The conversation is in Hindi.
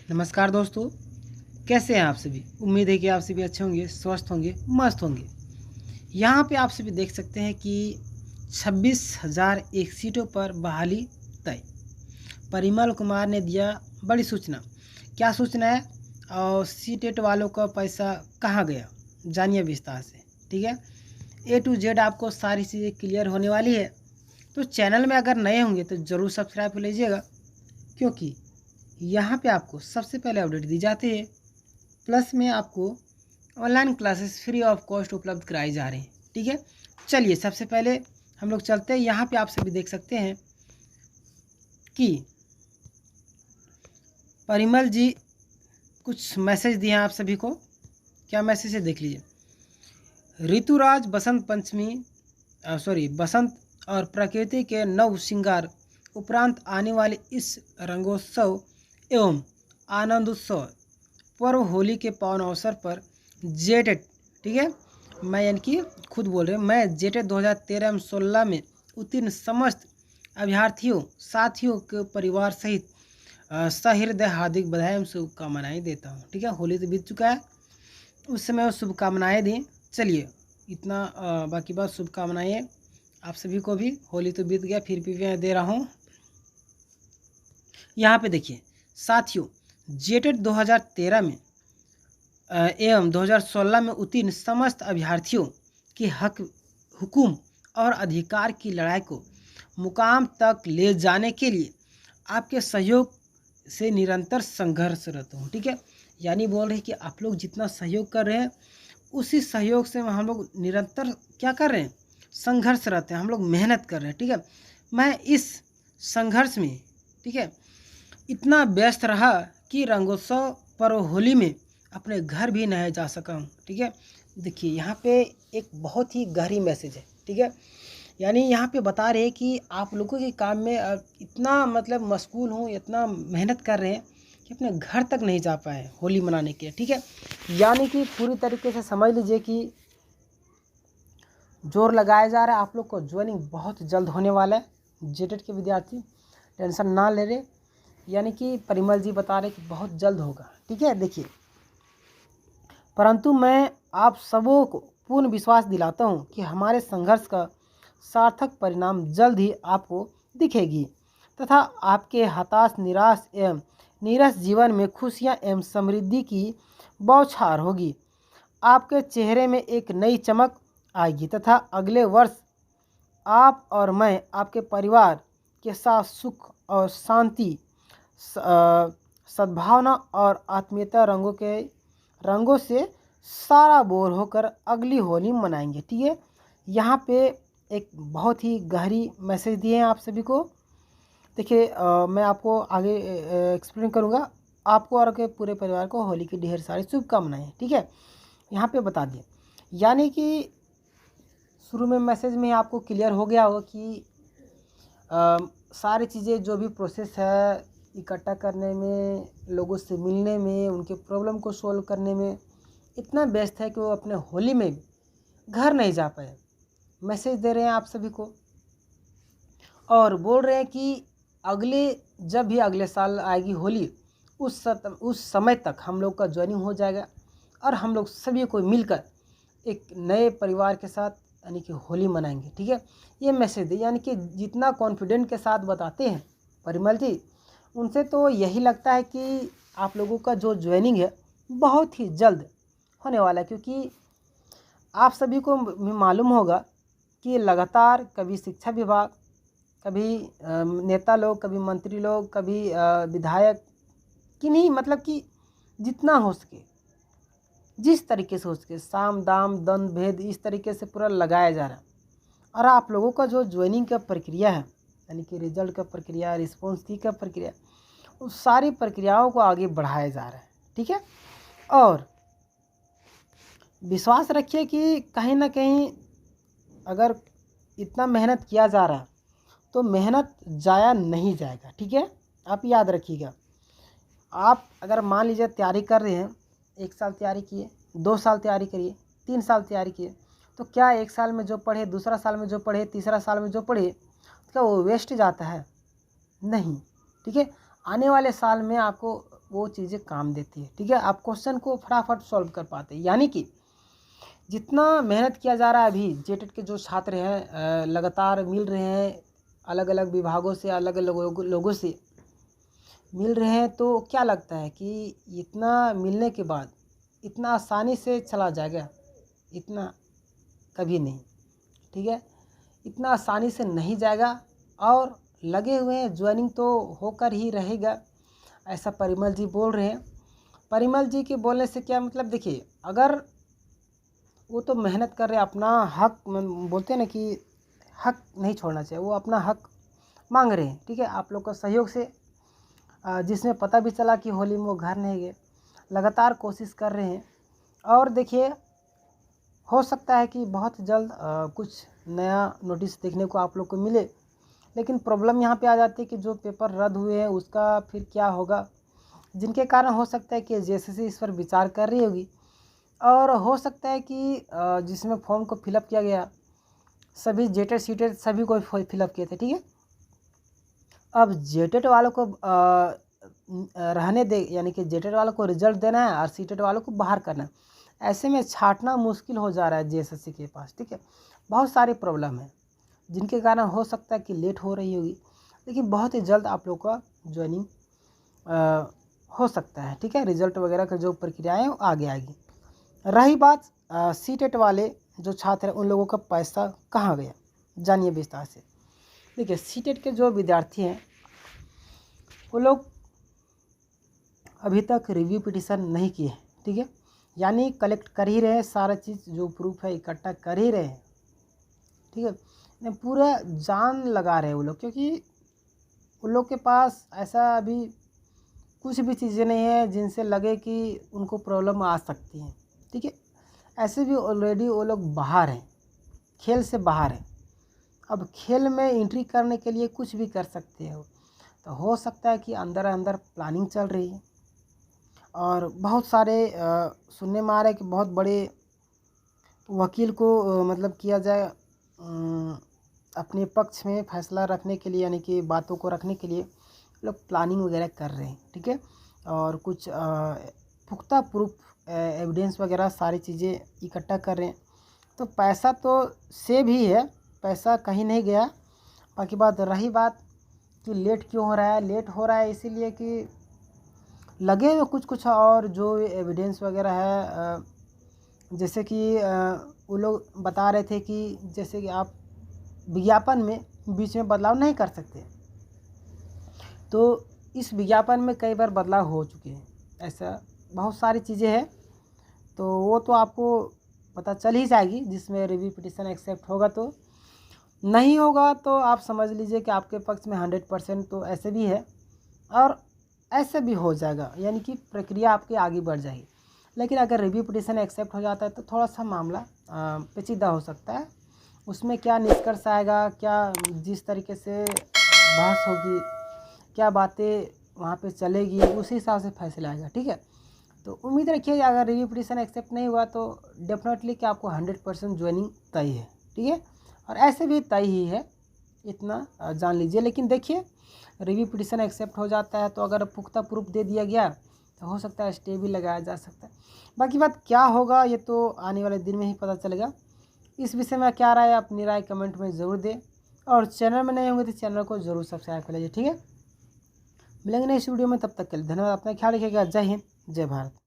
नमस्कार दोस्तों, कैसे हैं आप सभी। उम्मीद है कि आप सभी अच्छे होंगे, स्वस्थ होंगे, मस्त होंगे। यहाँ पे आप सभी देख सकते हैं कि 26,001 सीटों पर बहाली तय। परिमल कुमार ने दिया बड़ी सूचना। क्या सूचना है और सी टेट वालों का पैसा कहाँ गया, जानिए विस्तार से। ठीक है, A to Z आपको सारी चीज़ें क्लियर होने वाली है। तो चैनल में अगर नए होंगे तो ज़रूर सब्सक्राइब कर लीजिएगा, क्योंकि यहाँ पे आपको सबसे पहले अपडेट दी जाती है। प्लस में आपको online classes free of cost उपलब्ध कराई जा रही हैं। ठीक है, चलिए सबसे पहले हम लोग चलते हैं। यहाँ पे आप सभी देख सकते हैं कि परिमल जी कुछ मैसेज दिए हैं आप सभी को। क्या मैसेज है देख लीजिए। ऋतुराज बसंत पंचमी बसंत और प्रकृति के नव श्रृंगार उपरांत आने वाले इस रंगोत्सव एवं आनंदोत्सव पर्व होली के पावन अवसर पर जेटेट, ठीक है, मैं यानी कि खुद बोल रहे हैं, मैं जेटेट 2013 एवं 16 में उत्तीर्ण समस्त अभ्यर्थियों साथियों के परिवार सहित सहृदय हार्दिक बधाई एवं शुभकामनाएँ देता हूँ। ठीक है, होली तो बीत चुका है, उस समय वो शुभकामनाएँ दी। चलिए इतना बाकी बात शुभकामनाएँ आप सभी को भी। होली तो बीत गया, फिर भी मैं दे रहा हूँ। यहाँ पे देखिए साथियों, जेटेट 2013 में एवं 2016 में उत्तीर्ण समस्त अभ्यर्थियों के हक हुकूम और अधिकार की लड़ाई को मुकाम तक ले जाने के लिए आपके सहयोग से निरंतर संघर्षरत हूँ। ठीक है, यानी बोल रहे हैं कि आप लोग जितना सहयोग कर रहे हैं उसी सहयोग से हम लोग निरंतर क्या कर रहे हैं, संघर्षरत हैं, हम लोग मेहनत कर रहे हैं। ठीक है, मैं इस संघर्ष में, ठीक है, इतना व्यस्त रहा कि रंगोत्सव पर्व होली में अपने घर भी नहीं जा सका हूँ। ठीक है, देखिए यहाँ पे एक बहुत ही गहरी मैसेज है। ठीक है, यानी यहाँ पे बता रहे हैं कि आप लोगों के काम में इतना मतलब मशगूल हूँ, इतना मेहनत कर रहे हैं कि अपने घर तक नहीं जा पाए होली मनाने के लिए। ठीक है, यानी कि पूरी तरीके से समझ लीजिए कि जोर लगाया जा रहा है। आप लोग को ज्वाइनिंग बहुत जल्द होने वाला है। जेटेट के विद्यार्थी टेंशन ना ले रहे, यानी कि परिमल जी बता रहे कि बहुत जल्द होगा। ठीक है, देखिए, परंतु मैं आप सबों को पूर्ण विश्वास दिलाता हूं कि हमारे संघर्ष का सार्थक परिणाम जल्द ही आपको दिखेगी तथा आपके हताश, निराश एवं नीरस जीवन में खुशियां एवं समृद्धि की बौछार होगी। आपके चेहरे में एक नई चमक आएगी तथा अगले वर्ष आप और मैं आपके परिवार के साथ सुख और शांति, सद्भावना और आत्मीयता रंगों से सारा बोर होकर अगली होली मनाएंगे। ठीक है, यहाँ पे एक बहुत ही गहरी मैसेज दिए हैं आप सभी को। देखिए मैं आपको आगे एक्सप्लेन करूँगा। आपको और के पूरे परिवार को होली की ढेर सारी शुभकामनाएं। ठीक है, यहाँ पे बता दिए, यानी कि शुरू में मैसेज में आपको क्लियर हो गया होगा कि सारी चीज़ें जो भी प्रोसेस है इकट्ठा करने में, लोगों से मिलने में, उनके प्रॉब्लम को सॉल्व करने में इतना व्यस्त है कि वो अपने होली में भी घर नहीं जा पाए। मैसेज दे रहे हैं आप सभी को और बोल रहे हैं कि जब भी अगले साल आएगी होली, उस समय तक हम लोग का ज्वाइनिंग हो जाएगा और हम लोग सभी को मिलकर एक नए परिवार के साथ यानी कि होली मनाएंगे। ठीक है, ये मैसेज दे, यानी कि जितना कॉन्फिडेंट के साथ बताते हैं परिमल जी, उनसे तो यही लगता है कि आप लोगों का जो ज्वाइनिंग है बहुत ही जल्द होने वाला है। क्योंकि आप सभी को मालूम होगा कि लगातार कभी शिक्षा विभाग, कभी नेता लोग, कभी मंत्री लोग, कभी विधायक, कि नहीं मतलब कि जितना हो सके, जिस तरीके से हो सके, साम दाम दंड भेद इस तरीके से पूरा लगाया जा रहा है। और आप लोगों का जो ज्वाइनिंग का प्रक्रिया है, यानी कि रिजल्ट का प्रक्रिया, रिस्पॉन्स दी का प्रक्रिया, उस सारी प्रक्रियाओं को आगे बढ़ाया जा रहा है। ठीक है, और विश्वास रखिए कि कहीं ना कहीं अगर इतना मेहनत किया जा रहा है तो मेहनत जाया नहीं जाएगा। ठीक है, आप याद रखिएगा। आप अगर मान लीजिए तैयारी कर रहे हैं, 1 साल तैयारी किए, 2 साल तैयारी करिए, 3 साल तैयारी किए, तो क्या 1 साल में जो पढ़े, दूसरा साल में जो पढ़े, तीसरा साल में जो पढ़े, क्या वो वेस्ट जाता है? नहीं। ठीक है, आने वाले साल में आपको वो चीज़ें काम देती है। ठीक है, आप क्वेश्चन को फटाफट सॉल्व कर पाते हैं। यानी कि जितना मेहनत किया जा रहा है अभी जेटेट के जो छात्र हैं लगातार मिल रहे हैं, अलग अलग विभागों से अलग अलग लोगों से मिल रहे हैं, तो क्या लगता है कि इतना मिलने के बाद इतना आसानी से चला जाएगा? इतना कभी नहीं। ठीक है, इतना आसानी से नहीं जाएगा और लगे हुए हैं, ज्वाइनिंग तो होकर ही रहेगा, ऐसा परिमल जी बोल रहे हैं। परिमल जी के बोलने से क्या मतलब, देखिए अगर वो तो मेहनत कर रहे हैं, अपना हक बोलते हैं ना कि हक नहीं छोड़ना चाहिए, वो अपना हक मांग रहे हैं। ठीक है, आप लोग का सहयोग से जिसमें पता भी चला कि होली में वो घर नहीं गए, लगातार कोशिश कर रहे हैं। और देखिए हो सकता है कि बहुत जल्द कुछ नया नोटिस देखने को आप लोग को मिले, लेकिन प्रॉब्लम यहाँ पे आ जाती है कि जो पेपर रद्द हुए हैं उसका फिर क्या होगा, जिनके कारण हो सकता है कि जेएसएससी इस पर विचार कर रही होगी। और हो सकता है कि जिसमें फॉर्म को फिलअप किया गया, सभी जेटेड सीटेड सभी को फिलअप किए थे। ठीक है, अब जेटेड वालों को रहने दे, यानी कि जेटेड वालों को रिजल्ट देना है और सीटेड वालों को बाहर करना है। ऐसे में छांटना मुश्किल हो जा रहा है जेएसएससी के पास। ठीक है, बहुत सारी प्रॉब्लम है जिनके कारण हो सकता है कि लेट हो रही होगी, लेकिन बहुत ही जल्द आप लोग का ज्वाइनिंग हो सकता है। ठीक है, रिजल्ट वगैरह का जो प्रक्रियाएँ हैं वो आगे आएगी। रही बात सीटेट वाले जो छात्र हैं, उन लोगों का पैसा कहाँ गया, जानिए विस्तार से। देखिए सीटेट के जो विद्यार्थी हैं वो लोग अभी तक रिव्यू पिटीशन नहीं किए। ठीक है, यानी कलेक्ट कर ही रहे हैं, सारा चीज़ जो प्रूफ है इकट्ठा कर ही रहे हैं। ठीक है, पूरा जान लगा रहे हैं वो लोग, क्योंकि उन लोग के पास ऐसा अभी कुछ भी चीज़ें नहीं है जिनसे लगे कि उनको प्रॉब्लम आ सकती है। ठीक है, ऐसे भी ऑलरेडी वो लोग बाहर हैं, खेल से बाहर हैं। अब खेल में एंट्री करने के लिए कुछ भी कर सकते हो, तो हो सकता है कि अंदर अंदर प्लानिंग चल रही है। और बहुत सारे सुनने में आ रहा है कि बहुत बड़े वकील को मतलब किया जाए अपने पक्ष में फैसला रखने के लिए, यानी कि बातों को रखने के लिए लोग प्लानिंग वगैरह कर रहे हैं। ठीक है, और कुछ पुख्ता प्रूफ एविडेंस वगैरह सारी चीज़ें इकट्ठा कर रहे हैं। तो पैसा तो सेव ही है, पैसा कहीं नहीं गया। बाकी बात रही बात कि लेट क्यों हो रहा है, लेट हो रहा है इसीलिए कि लगे हुए कुछ और जो एविडेंस वगैरह है, जैसे कि वो लोग बता रहे थे कि जैसे कि आप विज्ञापन में बीच में बदलाव नहीं कर सकते, तो इस विज्ञापन में कई बार बदलाव हो चुके हैं। ऐसा बहुत सारी चीज़ें हैं, तो वो तो आपको पता चल ही जाएगी जिसमें रिव्यू पिटीशन एक्सेप्ट होगा। तो नहीं होगा तो आप समझ लीजिए कि आपके पक्ष में 100% तो ऐसे भी है और ऐसे भी हो जाएगा, यानी कि प्रक्रिया आपकी आगे बढ़ जाएगी। लेकिन अगर रिव्यू पिटीशन एक्सेप्ट हो जाता है तो थोड़ा सा मामला पेचीदा हो सकता है। उसमें क्या निष्कर्ष आएगा, क्या जिस तरीके से बहस होगी, क्या बातें वहाँ पे चलेगी, उसी हिसाब से फैसला आएगा। ठीक है, तो उम्मीद रखिए अगर रिव्यू पिटीशन एक्सेप्ट नहीं हुआ तो डेफिनेटली कि आपको 100% ज्वाइनिंग तय है। ठीक है, और ऐसे भी तय ही है, इतना जान लीजिए। लेकिन देखिए रिव्यू पिटीशन एक्सेप्ट हो जाता है तो अगर पुख्ता प्रूफ दे दिया गया तो हो सकता है स्टे भी लगाया जा सकता है। बाकी बात क्या होगा ये तो आने वाले दिन में ही पता चलेगा। इस विषय में क्या राय है, अपनी राय कमेंट में ज़रूर दें, और चैनल में नए होंगे तो चैनल को ज़रूर सब्सक्राइब कर लीजिए। ठीक है, मिलेंगे नेक्स्ट वीडियो में, तब तक के लिए धन्यवाद। अपना ख्याल रखिएगा। जय हिंद, जय भारत।